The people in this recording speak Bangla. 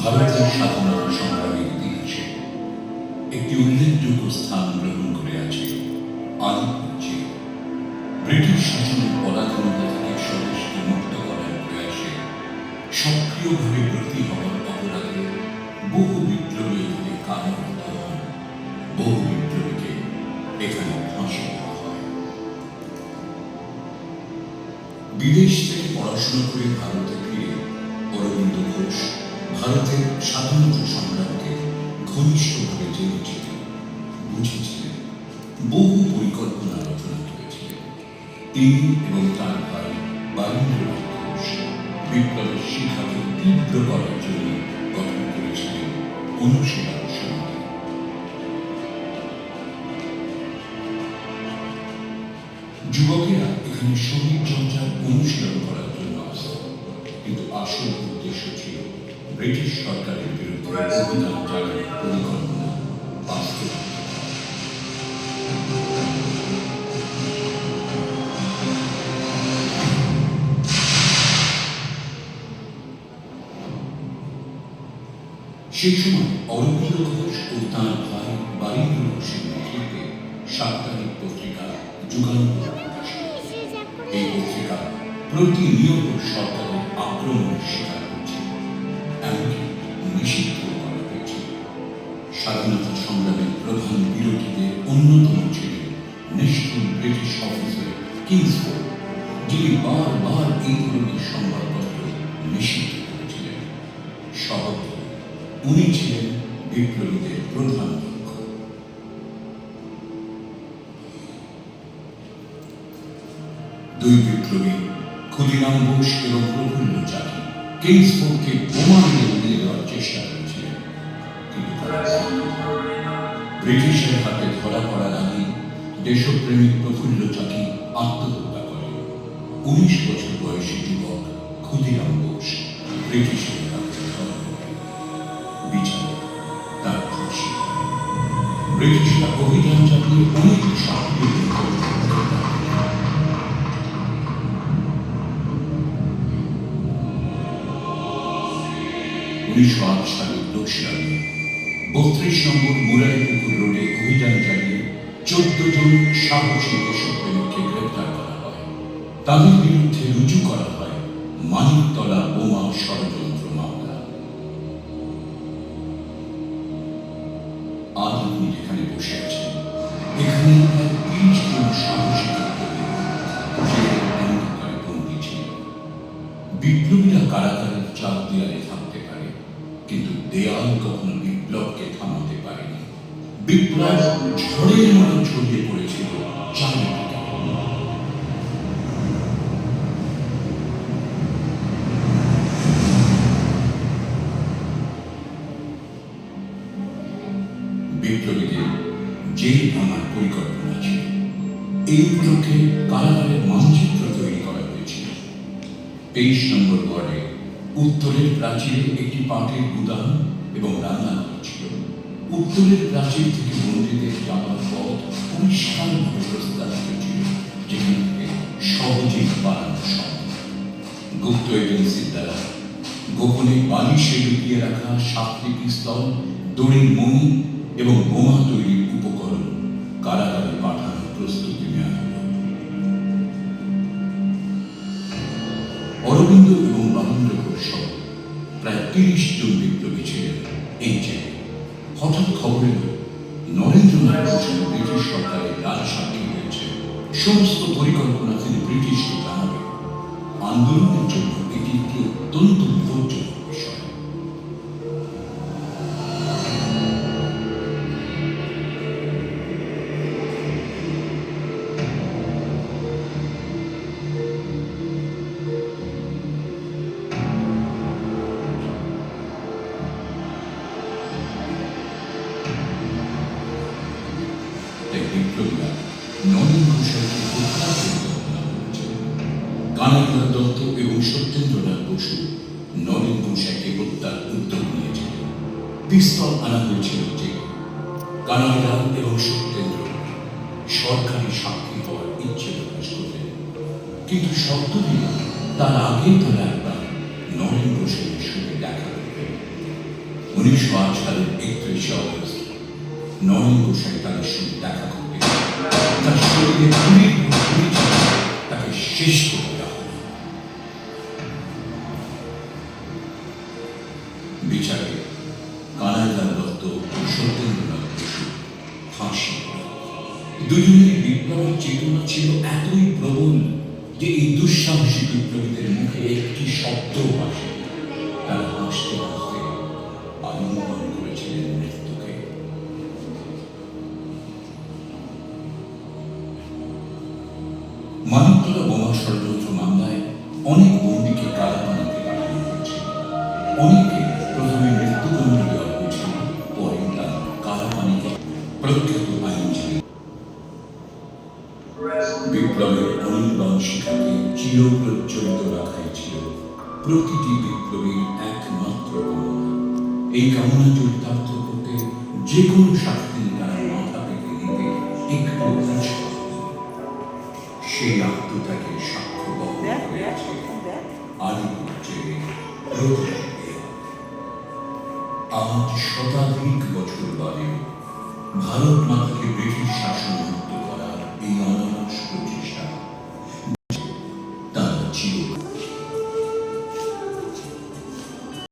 ভারতের স্বাধীনতা সংগ্রামের ইতিহাসে একটি উল্লেখযোগ্য স্থান গ্রহণ করে আছে আলিপুর জেল। ব্রিটিশ শাসনের পরাধীনতা থেকে স্বদেশকে মুক্ত করার প্রয়াসে সক্রিয়ভাবে ব্রতী হওয়ার অপরাধে বহু বিপ্লবী এখানে কারারুদ্ধ হন। বহু বিপ্লবীকে এখানে ফাঁসি দেওয়া হয়। বিদেশ থেকে পড়াশোনা করে ভারতে ফিরে অরবিন্দ ঘোষ ভারতের স্বাধীনতা সংগ্রামকে ঘনিষ্ঠভাবে জেনেছিলেন, বুঝেছিলেন, বহু পরিকল্পনা রচনা করেছিলেন। তিনি এবং তার ভাই বারীন্দ্রনাথ ঘোষ বিপ্লবের শিক্ষাকে তীব্র করার জন্য গঠন করেছিলেন অনুশীলন সমিতি। যুবকেরা এখানে শরীর চর্চার অনুশীলন করার জন্য আসত, কিন্তু আসল উদ্দেশ্য ছিল ব্রিটিশ সরকারের বিরুদ্ধে অভিযান চালানোর পরিকল্পনা বাস্তবায়ন। সেই সময় অরবিন্দ ঘোষ ও তাঁর ভাই বারীন্দ্র ঘোষের নেতৃত্বে সাপ্তাহিক পত্রিকা যুগান্তর প্রকাশিত। এই পত্রিকা প্রতিনিয়ত সরকারের আক্রমণের শিকার হচ্ছে, এমনকি নিষিদ্ধ করা হয়েছে। স্বাধীনতা সংগ্রামের প্রধান বিরোধীদের অন্যতম ছিলেন নিষ্ঠুর ব্রিটিশ অফিসার কিংসফোর্ড, যিনি বারবার এই ধরনের সংবাদপত্র নিষিদ্ধ করেছিলেন। সহজে উনি ছিলেন বিপ্লবীদের প্রধান লক্ষ্য। দুই বিপ্লবী ক্ষুদিরাম বোস এবং প্রফুল্ল চাকি কিংসফোর্ডকে বোমা মেরে উড়িয়ে দেওয়ার চেষ্টা করেছিলেন, কিন্তু তারা ব্রিটিশের হাতে ধরা পড়ার আগে দেশপ্রেমিক প্রফুল্ল চাকি আত্মহত্যা করেন। 19 বছর বয়সী যুবক ক্ষুদিরাম বোস ব্রিটিশের হাতে ধরা পড়েন। বিচারে তার ফাঁসি। ব্রিটিশরা অভিযান চালিয়ে অনেক সক্রিয় 1908 সালের 2রা মে 32 নম্বর মুরারিপুকুর রোডে অভিযান চালিয়ে 14 জন সাহসী দেশপ্রেমিককে গ্রেপ্তার করা হয়। তাদের বিরুদ্ধে রুজু করা হয় মানিকতলা বোমা ষড়যন্ত্র মামলা। আজ আপনি যেখানে বসে আছেন, এখানে 30 জন সাহসী বন্দী ছিল। বিপ্লবীরা কারাগারের চার দেয়ালে থাকতে পারে, কিন্তু দেয়াল কখনো বিপ্লবকে থামাতে পারেনি। বিপ্লব ঝড়ের মতো ছড়িয়ে পড়েছিল চারিদিকে। বিপ্লবীদের জেল ভাঙার পরিকল্পনা ছিল। এই উপলক্ষে কারাগারের মানচিত্র তৈরি করা হয়েছিল। 23 নম্বর ওয়ার্ডে উত্তরের প্রাচীরে একটি পাটের গুদাম এবং রান্নাঘর ছিল। উত্তরের প্রাচীর থেকে বন্দীদের যাওয়ার পথ পরিষ্কারভাবে প্রস্তাবিত ছিল, যেখান থেকে সহজেই পালানো সম্ভব। গুপ্ত এজেন্সির দ্বারা গোপনে বালিশে লুকিয়ে রাখা 7টি পিস্তল, দড়ির মণি এবং বোমা তৈরির উপকরণ কারাগারে পাঠানোর প্রস্তুতি নেওয়া হল। অরবিন্দ এবং বারীন্দ্র ঘোষ সহ প্রায় 30 জন বিপ্লবী ছিলেন এই জেলে। হঠাৎ খবর এল নরেন্দ্রনাথ ঘোষের ব্রিটিশ সরকারের রাজসাক্ষী হয়েছে। সমস্ত পরিকল্পনা তিনি ব্রিটিশকে জানাবেন। আন্দোলনের জন্য এটি একটি অত্যন্ত বিপজ্জনক বিষয়। বিপ্লবীরা নরেন ঘোষালকে হত্যার পরিকল্পনা করেছিল। কানাইলাল দত্ত এবং সত্যেন্দ্রনাথ বসু নরেন ঘোষালকে হত্যার উদ্যোগ নিয়েছিলেন। পিস্তল আনা হয়েছিল যে কানাইলাল এবং সত্যেন্দ্র সরকারি সাক্ষী হওয়ার ইচ্ছে প্রকাশ করলেন, কিন্তু শর্ত দিল তার আগেই তারা একবার নরেন ঘোষালের সঙ্গে দেখা করবেন। 1908 সালের 31শে অগস্ট নরেন গোসাই তাদের সঙ্গে দেখা করতে তার শরীরে গুলির পর গুলি চালিয়ে তাকে শেষ করে দেওয়া হল। বিচারে কানাইলাল দত্ত ও সত্যেন্দ্রনাথ বসু ফাঁসি। দুজনের বিপ্লবের চেতনা ছিল এতই প্রবল যে এই দুঃসাহসী বিপ্লবীদের মুখে একটি শব্দ আসে। তারা হাসতে হাসতে আলিঙ্গন করেছিলেন মৃত্যুকে। মানিকতলা বোমা ষড়যন্ত্র মামলায় অনেক বন্দীকে কারাগারে পাঠানো হয়েছে। অনেককে প্রথমে মৃত্যুদণ্ড দেওয়া হয়েছিল, পরে তার কারাপানিকে প্রখ্যাত আইনজীবী বিপ্লবের অনির্বাণ শিখাকে চিরপ্রজ্বলিত রাখাই ছিল প্রতিটি বিপ্লবীর একমাত্র কামনা। এই কামনা চরিতার্থ করতে যে কোনো শাস্তি তারা মাথা পেতে নিতে একটু উৎসাহ। সেই আত্মত্যাগের সাক্ষ্য বহন করেছে আলিপুর জেলের প্রতিটি। আজ শতাধিক বছর বাদে ভারত মাতাকে ব্রিটিশ শাসন মুক্ত করার এই অনায়াস প্রচেষ্টা